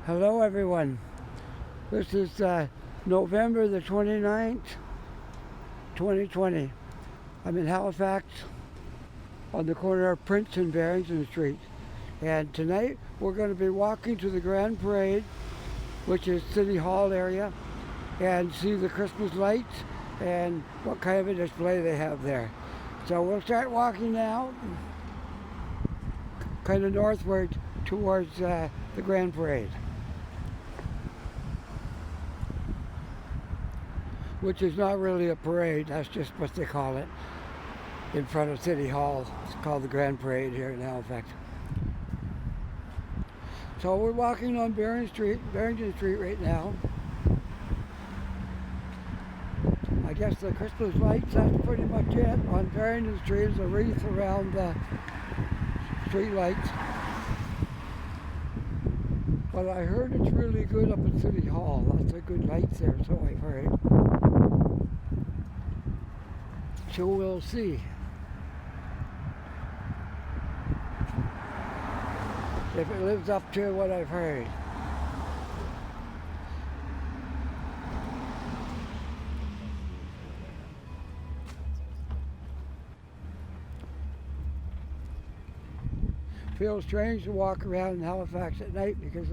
Hello everyone. This is November the 29th, 2020. I'm in Halifax on the corner of Prince and Barrington Street. And tonight we're going to be walking to the Grand Parade, which is City Hall area, and see the Christmas lights and what kind of a display they have there. So we'll start walking now, kind of northward towards the Grand Parade, which is not really a parade, that's just what they call it in front of City Hall. It's called the Grand Parade here in Halifax. So we're walking on Barrington Street right now. I guess the Christmas lights, that's pretty much it. On Barrington Street is a wreath around the street lights. But I heard it's really good up at City Hall. Lots of good lights there, so I've heard. So we'll see if it lives up to what I've heard. Feels strange to walk around in Halifax at night because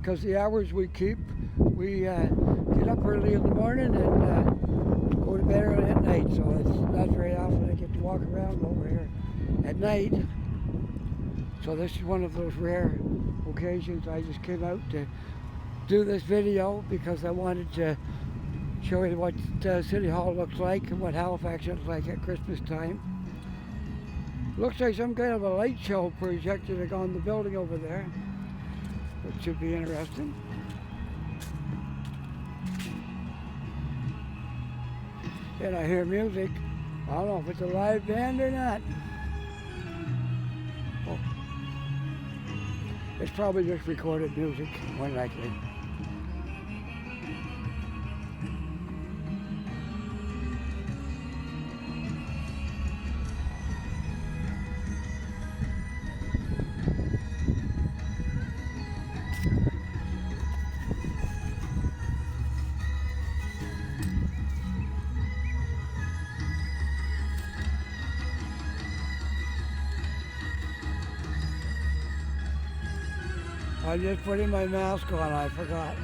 because the hours we keep, we get up early in the morning and go to bed early at night, so it's not very often I get to walk around over here at night. So this is one of those rare occasions. I just came out to do this video because I wanted to show you what City Hall looks like and what Halifax looks like at Christmas time. Looks like some kind of a light show projected on the building over there, which should be interesting. And I hear music. I don't know if it's a live band or not. Oh. It's probably just recorded music, more likely. I just put in my mask on, I forgot.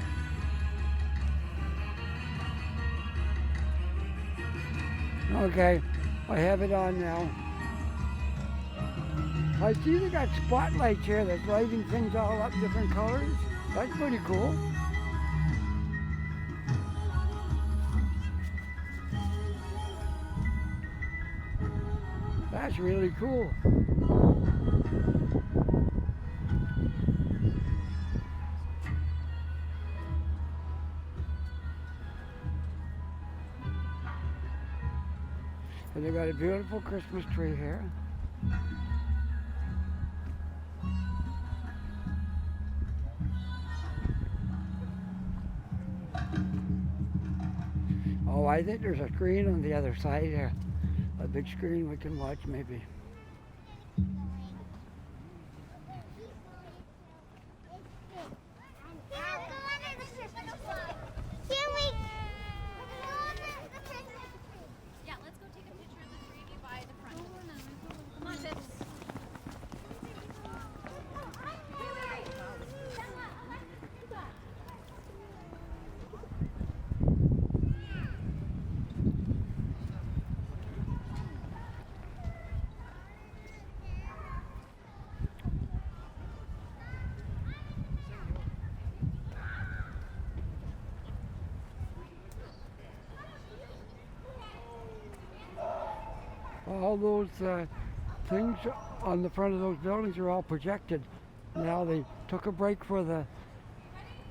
Okay, I have it on now. I see they got spotlights here that's lighting things all up different colors. That's pretty cool. That's really cool. And they got a beautiful Christmas tree here. Oh, I think there's a screen on the other side here. A big screen we can watch maybe. All those things on the front of those buildings are all projected. Now they took a break for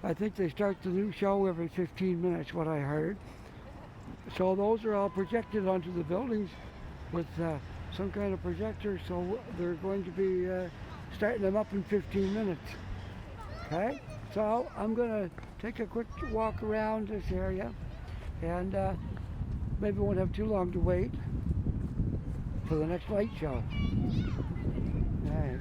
I think they start the new show every 15 minutes, what I heard. So those are all projected onto the buildings with some kind of projector, so they're going to be starting them up in 15 minutes. Okay, so I'm going to take a quick walk around this area, and maybe won't have too long to wait for the next light show. All right.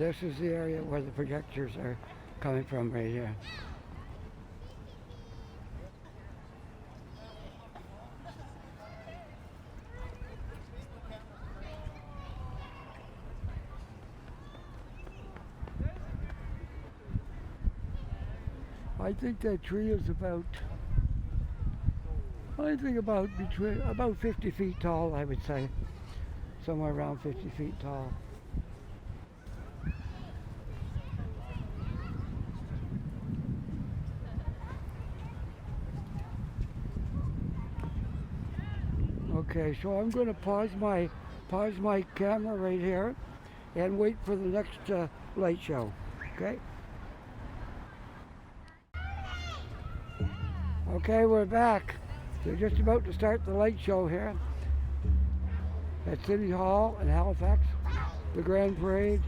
this is the area where the projectors are coming from right here. I think that tree is about, about 50 feet tall, I would say. Somewhere around 50 feet tall. Okay, so I'm going to pause my camera right here and wait for the next light show. Okay? Okay, we're back. They're just about to start the light show here at City Hall in Halifax, the Grand Parade,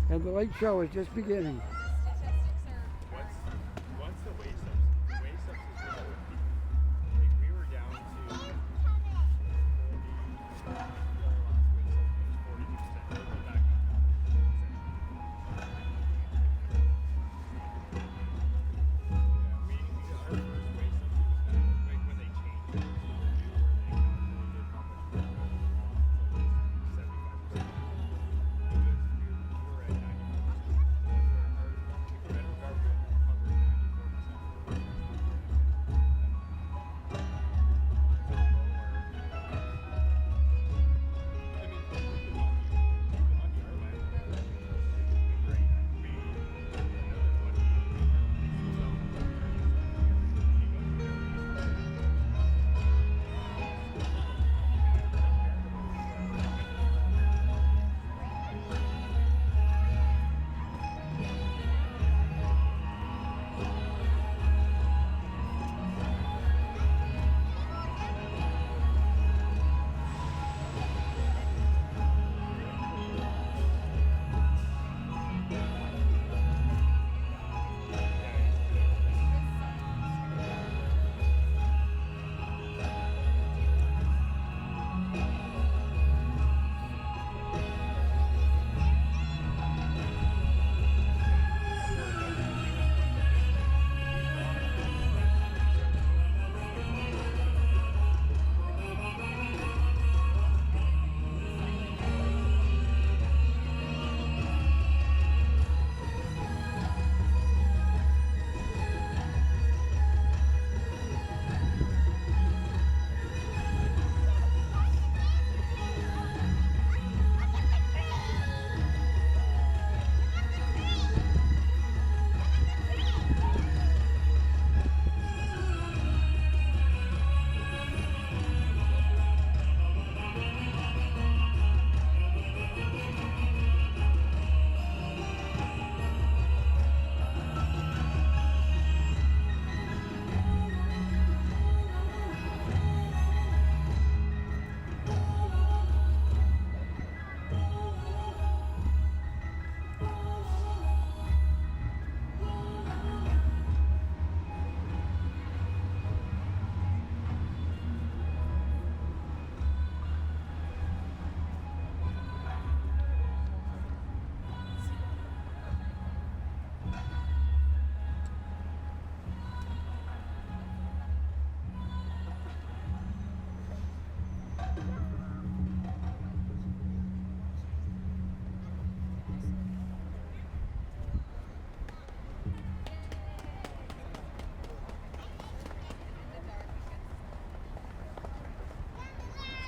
and the light show is just beginning. What's the wave subs? The wave subs is really what like we were down to 40, the last wave subs was 42%. We'll go back our first wave subs was like when they changed it, where they calculated how much we were so 75%. We were at 95%. The federal government covered 94%.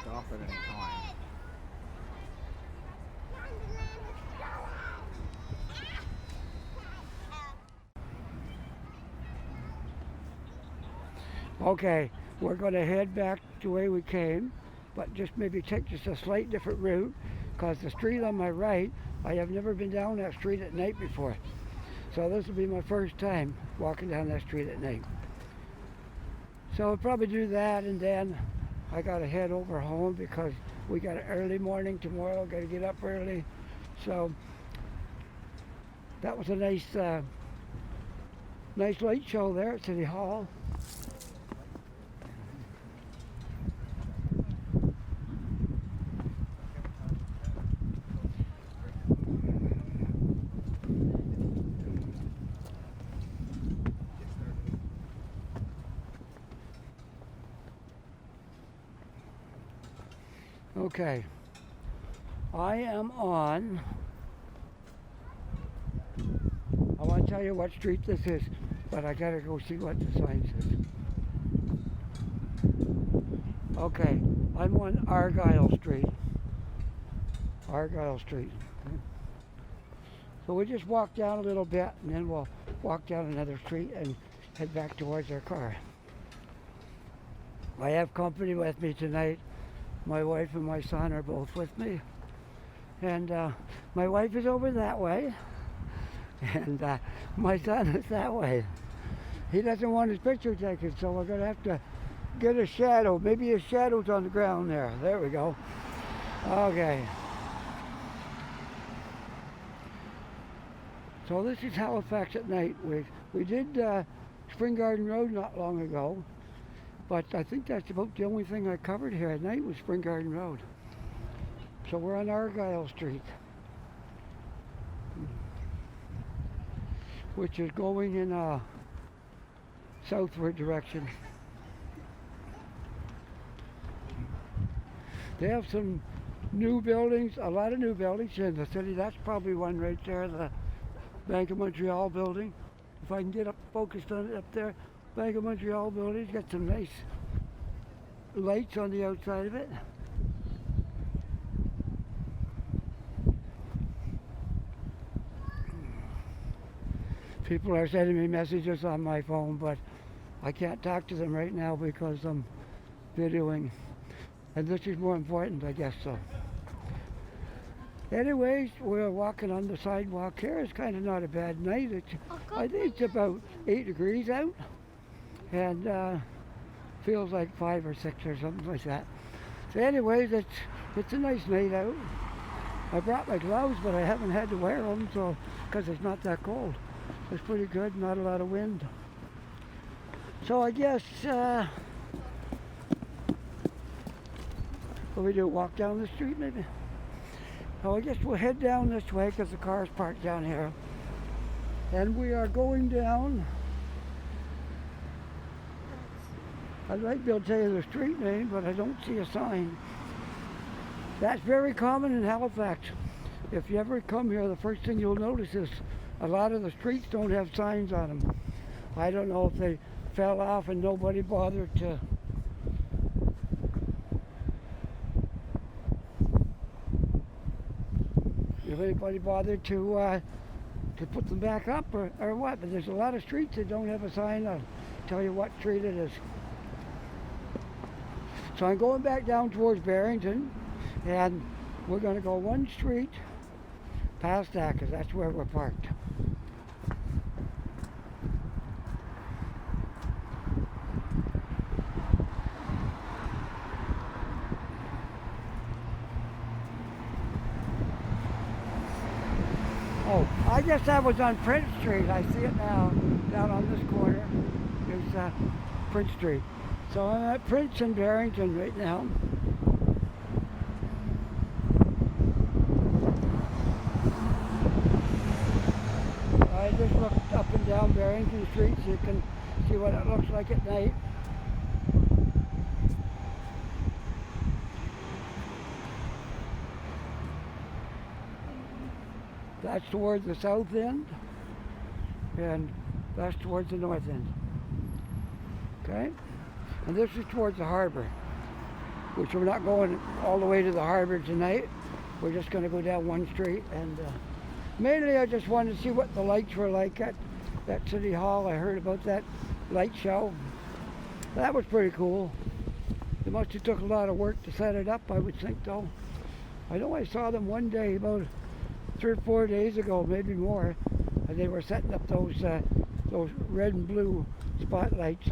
Stop at any time. Okay, we're going to head back the way we came, but just maybe take just a slight different route, because the street on my right, I have never been down that street at night before. So this will be my first time walking down that street at night. So I'll probably do that, and then I got to head over home because we got an early morning tomorrow, got to get up early. So that was a nice light show there at City Hall. Okay. I am on. I want to tell you what street this is, but I gotta go see what the sign says. Okay, I'm on Argyle Street. Argyle Street. So we'll just walk down a little bit and then we'll walk down another street and head back towards our car. I have company with me tonight. My wife and my son are both with me. And my wife is over that way. And my son is that way. He doesn't want his picture taken, so we're going to have to get a shadow. Maybe a shadow's on the ground there. There we go. Okay. So this is Halifax at night. We did Spring Garden Road not long ago, but I think that's about the only thing I covered here at night was Spring Garden Road. So we're on Argyle Street, which is going in a southward direction. They have some new buildings, a lot of new buildings in the city. That's probably one right there, the Bank of Montreal building. If I can get up focused on it up there, Bank of Montreal building. It's got some nice lights on the outside of it. People are sending me messages on my phone, but I can't talk to them right now because I'm videoing. And this is more important, I guess so. Anyways, we're walking on the sidewalk here. It's kind of not a bad night. I think it's about 8 degrees out. And feels like 5 or 6 or something like that. So anyways, it's a nice night out. I brought my gloves, but I haven't had to wear them, so because it's not that cold. It's pretty good, not a lot of wind. So I guess, what we do, walk down the street maybe? So I guess we'll head down this way because the car's parked down here. And we are going down, I'd like to be able to tell you the street name, but I don't see a sign. That's very common in Halifax. If you ever come here, the first thing you'll notice is a lot of the streets don't have signs on them. I don't know if they fell off and nobody bothered to put them back up or what, but there's a lot of streets that don't have a sign on. Tell you what street it is. So I'm going back down towards Barrington, and we're going to go one street past that because that's where we're parked. Oh, I guess that was on Prince Street. I see it now, down on this corner. There's Prince Street. So I'm at Prince and Barrington right now. I just looked up and down Barrington Street so you can see what it looks like at night. That's towards the south end, and that's towards the north end. Okay? And this is towards the harbor, which we're not going all the way to the harbor tonight. We're just going to go down one street, and mainly I just wanted to see what the lights were like at City Hall. I heard about that light show. That was pretty cool. It must have took a lot of work to set it up, I would think, though. I know I saw them one day about 3 or 4 days ago, maybe more, and they were setting up those red and blue spotlights.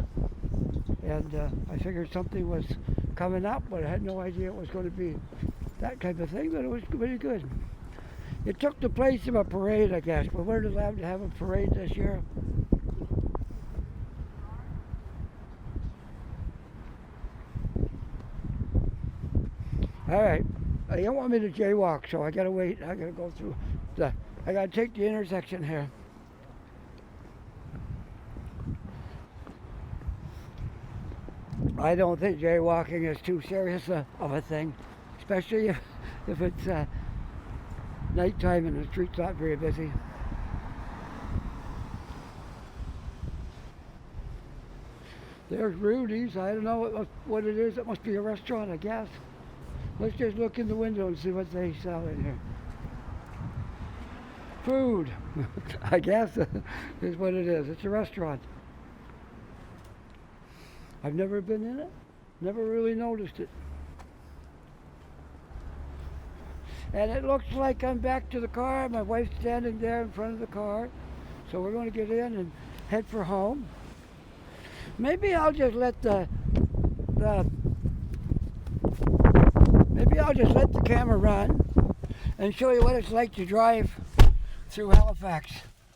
And I figured something was coming up, but I had no idea it was going to be that type of thing, but it was pretty good. It took the place of a parade, I guess. We weren't allowed to have a parade this year. All right. They don't want me to jaywalk, so I gotta wait. I gotta go through I gotta take the intersection here. I don't think jaywalking is too serious of a thing, especially if it's nighttime and the street's not very busy. There's Rudy's. I don't know what it is. It must be a restaurant, I guess. Let's just look in the window and see what they sell in here. Food, I guess, is what it is. It's a restaurant. I've never been in it. Never really noticed it. And it looks like I'm back to the car. My wife's standing there in front of the car. So we're going to get in and head for home. Maybe I'll just let the camera run and show you what it's like to drive through Halifax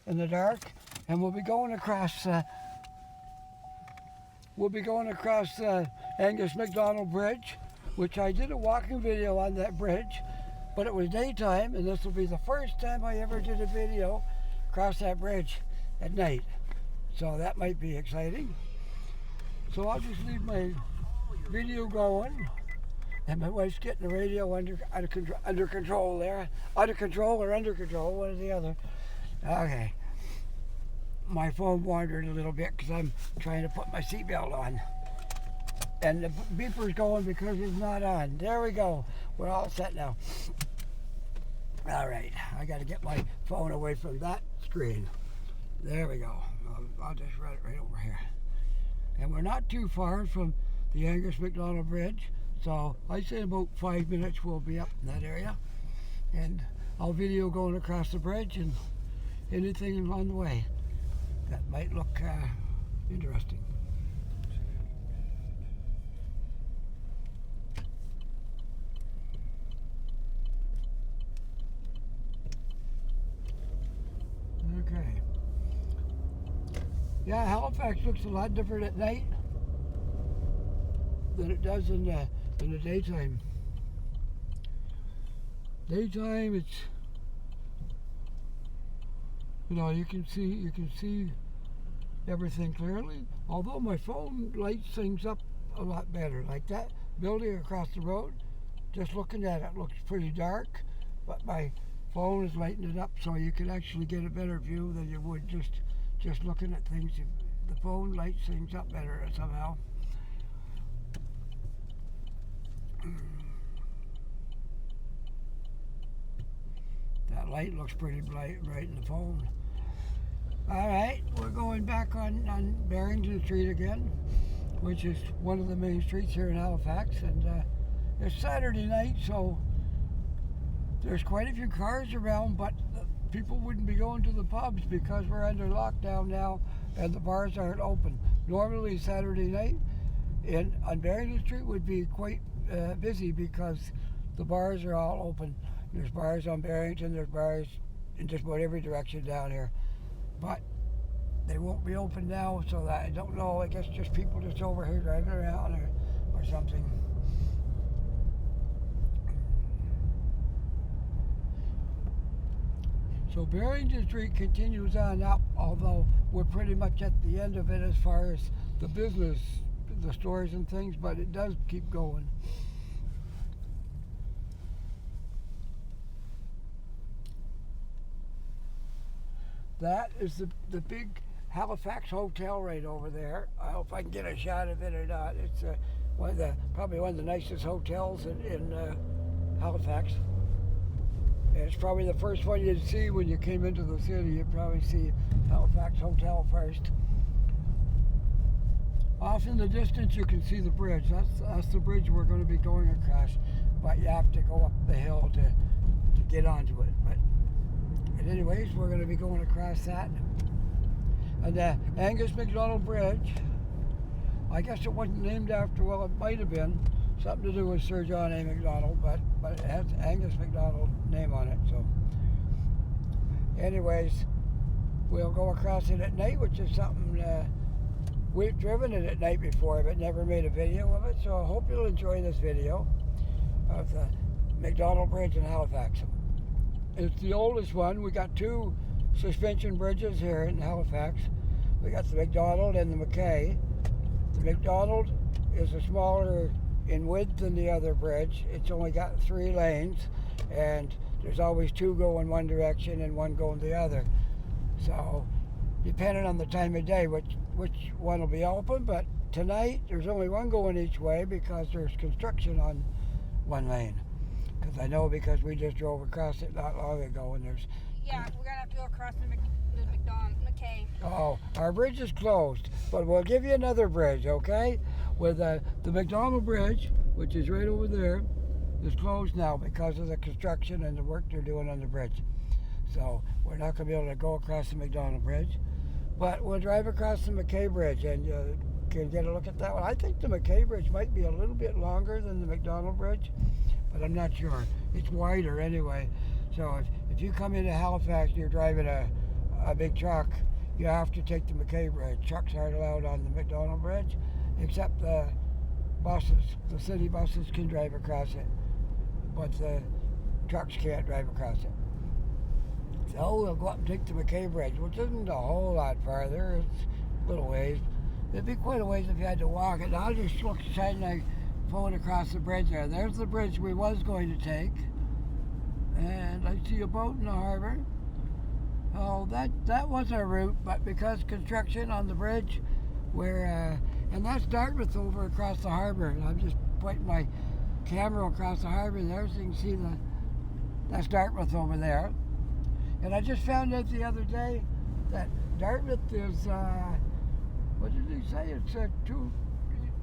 in the dark. And we'll be going across Angus MacDonald Bridge, which I did a walking video on that bridge, but it was daytime, and this will be the first time I ever did a video across that bridge at night. So that might be exciting. So I'll just leave my video going, and my wife's getting the radio under control there. Out of control or under control, one or the other. Okay. My phone wandered a little bit because I'm trying to put my seatbelt on. And the beeper's going because it's not on. There we go. We're all set now. All right. I got to get my phone away from that screen. There we go. I'll just run it right over here. And we're not too far from the Angus MacDonald Bridge. So I'd say about 5 minutes we'll be up in that area. And I'll video going across the bridge and anything along the way that might look interesting. Okay. Yeah, Halifax looks a lot different at night than it does in the daytime. Daytime, it's, you know, you can see everything clearly. Although my phone lights things up a lot better. Like that building across the road, just looking at it looks pretty dark, but my phone is lighting it up so you can actually get a better view than you would just looking at things. The phone lights things up better somehow. That light looks pretty bright in the phone. All right, we're going back on Barrington Street again, which is one of the main streets here in Halifax. And it's Saturday night, so there's quite a few cars around, but people wouldn't be going to the pubs because we're under lockdown now and the bars aren't open. Normally Saturday night on Barrington Street would be quite busy because the bars are all open. There's bars on Barrington, there's bars in just about every direction down here. But they won't be open now, so that I don't know, I guess just people just over here driving around or something. So Barrington Street continues on up, although we're pretty much at the end of it as far as the business, the stores and things, but it does keep going. That is the big Halifax Hotel right over there. I hope I can get a shot of it or not. It's probably one of the nicest hotels in Halifax. And it's probably the first one you'd see when you came into the city. You'd probably see Halifax Hotel first. Off in the distance you can see the bridge. That's the bridge we're going to be going across. But you have to go up the hill to get onto it. But anyways, we're going to be going across that. And the Angus MacDonald Bridge, I guess it wasn't named after, well, it might have been something to do with Sir John A. Macdonald, but it has Angus MacDonald name on it. So anyways, we'll go across it at night, which is something we've driven it at night before, but never made a video of it. So I hope you'll enjoy this video of the MacDonald Bridge in Halifax. It's the oldest one. We got two suspension bridges here in Halifax. We got the MacDonald and the Mackay. The MacDonald is a smaller in width than the other bridge. It's only got 3 lanes, and there's always 2 going one direction and 1 going the other. So, depending on the time of day, which one will be open. But tonight, there's only 1 going each way because there's construction on 1 lane. Because I know, because we just drove across it not long ago, and there's... Yeah, we're gonna have to go across the Mackay. Oh, our bridge is closed, but we'll give you another bridge, okay? With the McDonald Bridge, which is right over there, is closed now because of the construction and the work they're doing on the bridge. So we're not going to be able to go across the McDonald Bridge, but we'll drive across the Mackay Bridge, and you can get a look at that one. I think the Mackay Bridge might be a little bit longer than the McDonald Bridge, but I'm not sure. It's wider anyway. So if you come into Halifax and you're driving a big truck, you have to take the Mackay Bridge. Trucks aren't allowed on the McDonald Bridge, except the buses. The city buses can drive across it, but the trucks can't drive across it. So we'll go up and take the Mackay Bridge, which isn't a whole lot farther. It's a little ways. It'd be quite a ways if you had to walk it. I'll just look shine my phone across the bridge there. There's the bridge we was going to take. And I see a boat in the harbor. Oh, that was our route, but because construction on the bridge, and that's Dartmouth over across the harbor. And I'm just pointing my camera across the harbor there so you can see that's Dartmouth over there. And I just found out the other day that Dartmouth is, what did he say?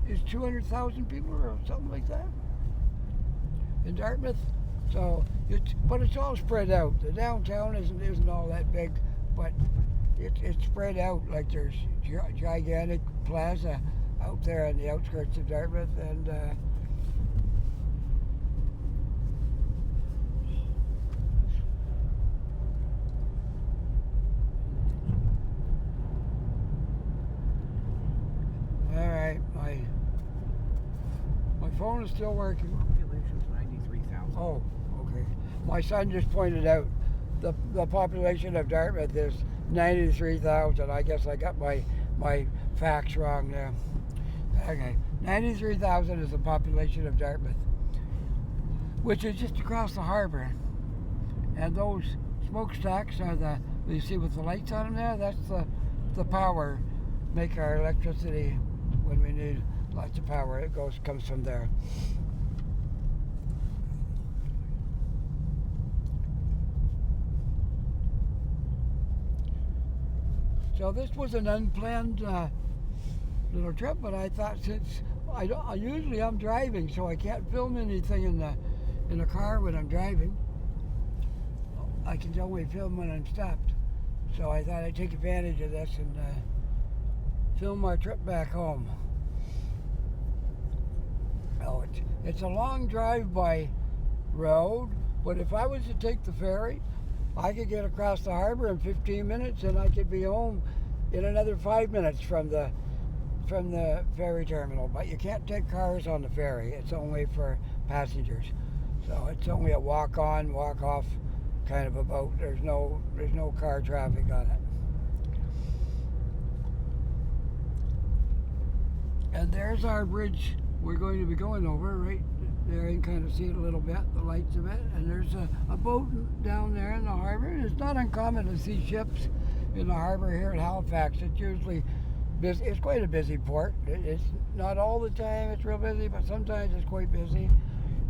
It's 200,000 people or something like that in Dartmouth. So but it's all spread out. The downtown isn't all that big, but it's spread out. Like there's gigantic plaza out there on the outskirts of Dartmouth, and all right, my phone is still working. Population's 93,000. Oh, okay. My son just pointed out the population of Dartmouth is 93,000. I guess I got my facts wrong there. Okay, 93,000 is the population of Dartmouth, which is just across the harbor. And those smokestacks are you see with the lights on them there, that's the power, make our electricity when we need lots of power. It comes from there. So this was an unplanned little trip, but I thought since usually I'm driving, so I can't film anything in the car when I'm driving. I can only film when I'm stopped. So I thought I'd take advantage of this and film our trip back home. Oh, it's a long drive by road, but if I was to take the ferry, I could get across the harbor in 15 minutes, and I could be home in another 5 minutes from the ferry terminal. But you can't take cars on the ferry. It's only for passengers. So it's only a walk on, walk off kind of a boat. There's no car traffic on it. And there's our bridge we're going to be going over right there. You can kind of see it a little bit, the lights of it. And there's a boat down there in the harbor. It's not uncommon to see ships in the harbor here at Halifax. It's usually busy. It's quite a busy port. It's not all the time it's real busy, but sometimes it's quite busy.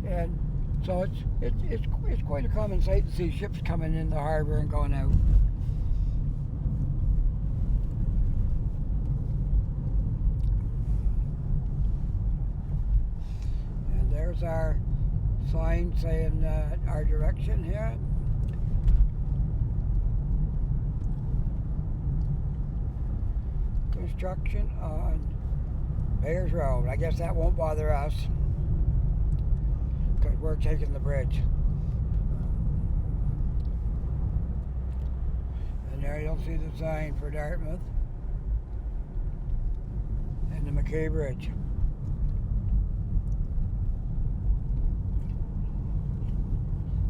And so it's quite a common sight to see ships coming in the harbor and going out. And there's our sign saying our direction here. Construction on Bayers Road. I guess that won't bother us because we're taking the bridge. And there you'll see the sign for Dartmouth and the Mackay Bridge.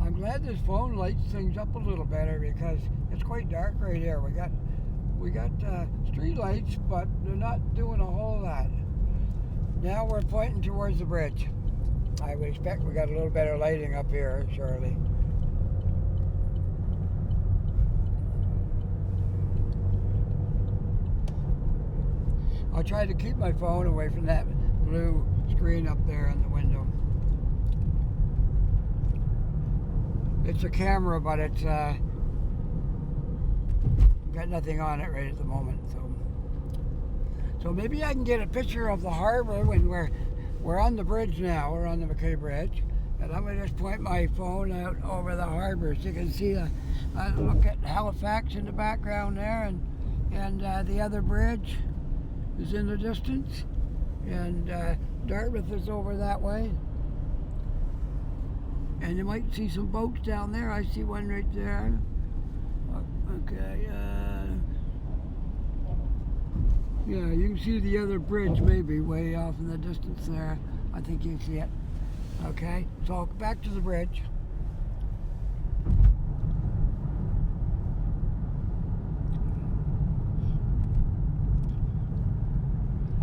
I'm glad this phone lights things up a little better because it's quite dark right here. We got street lights, but they're not doing a whole lot. Now we're pointing towards the bridge. I would expect we got a little better lighting up here, surely. I'll try to keep my phone away from that blue screen up there in the window. It's a camera, but it's got nothing on it right at the moment. So maybe I can get a picture of the harbor when we're on the bridge now. We're on the Mackay Bridge, and I'm gonna just point my phone out over the harbor so you can see look at Halifax in the background there, and the other bridge is in the distance, and Dartmouth is over that way. And you might see some boats down there. I see one right there. Okay. Yeah, you can see the other bridge maybe way off in the distance there. I think you see it. Okay, so back to the bridge.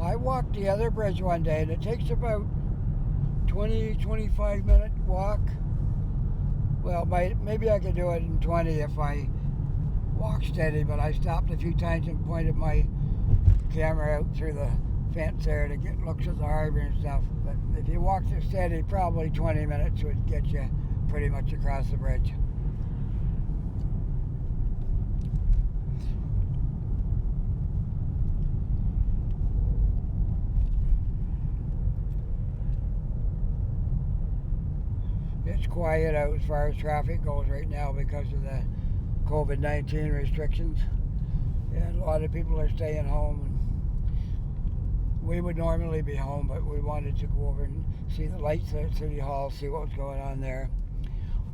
I walked the other bridge one day, and it takes about 20-25 minute walk. Well, maybe I could do it in 20 if I walk steady, but I stopped a few times and pointed my camera out through the fence there to get looks at the harbor and stuff. But if you walked it steady, probably 20 minutes would get you pretty much across the bridge. It's quiet out as far as traffic goes right now because of the COVID-19 restrictions. And a lot of people are staying home. We would normally be home, but we wanted to go over and see the lights at City Hall, see what was going on there.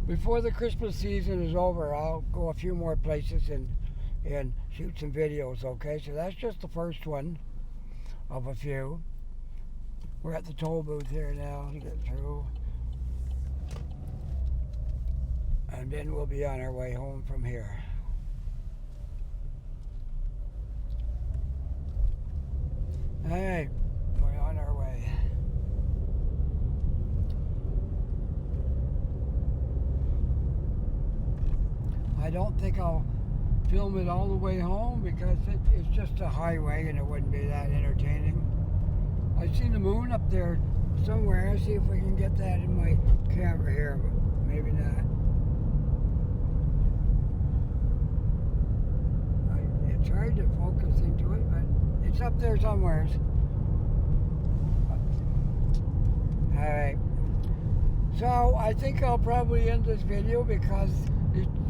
Before the Christmas season is over, I'll go a few more places and shoot some videos, okay? So that's just the first one of a few. We're at the toll booth here now to get through. And then we'll be on our way home from here. Alright, we're on our way. I don't think I'll film it all the way home because it's just a highway and it wouldn't be that entertaining. I've seen the moon up there somewhere. I'll see if we can get that in my camera here, but maybe not. It's hard to focus into it, but it's up there somewhere. Alright. So I think I'll probably end this video because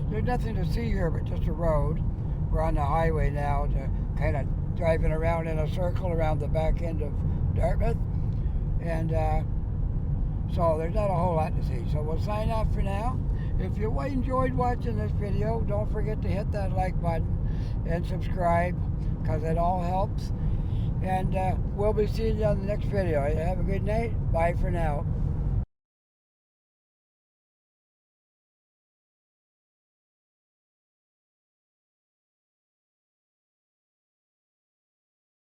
there's nothing to see here but just a road. We're on the highway now, kind of driving around in a circle around the back end of Dartmouth. And so there's not a whole lot to see. So we'll sign off for now. If you enjoyed watching this video, don't forget to hit that like button and subscribe because it all helps. And we'll be seeing you on the next video. Have a good night. Bye for now.